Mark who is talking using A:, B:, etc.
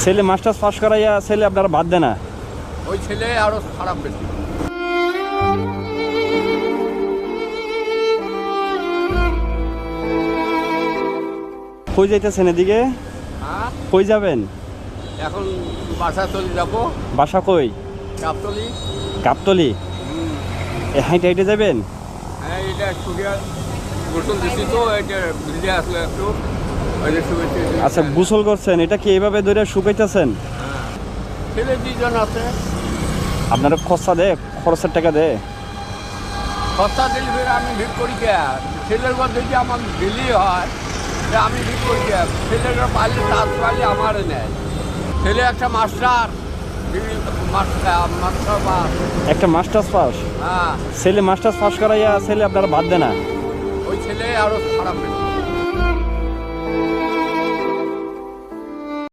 A: ছেলে masters pass করাইয়া ছেলে আপনারা বাদ দেয় না?
B: ওই ছেলে আরো খারাপ বেশি।
A: কই যাইতেছেন এদিকে?
B: হ্যাঁ,
A: কই যাবেন?
B: এখন বাসা চলে যাবো।
A: বাসা কই?
B: গাবতলি।
A: গাবতলি? হাইটে হাইটে যাবেন?
B: হ্যাঁ, এটা সুরিয়া গোসল দিচ্ছি তো, এটা ভিজে আসলে একটু ওই যে শুয়েছি।
A: আচ্ছা, গোসল করছেন, এটা কি এইভাবে ধরে শুকাইতেছেন?
B: হ্যাঁ, ছেলে দুজন আছে।
A: আপনারা খরচা দেয়, খরচের টাকা দেয়?
B: সস্তা দিলে ফের আমি ভিড় করি কে? ছেলের ঘর যদি আমার দিলি হয় তা আমি ভিড় করি কে? ছেলেরা পারলে তাস পারলে আমারে নেয়। ছেলে একটা মাস্টার, মাস্টার পাস।
A: একটা মাস্টার্স পাস?
B: হ্যাঁ,
A: ছেলে মাস্টার্স পাস করাইয়া ছেলে আপনারা বাদ দেয় না?
B: ওই ছেলে আরো খারাপ বেশি।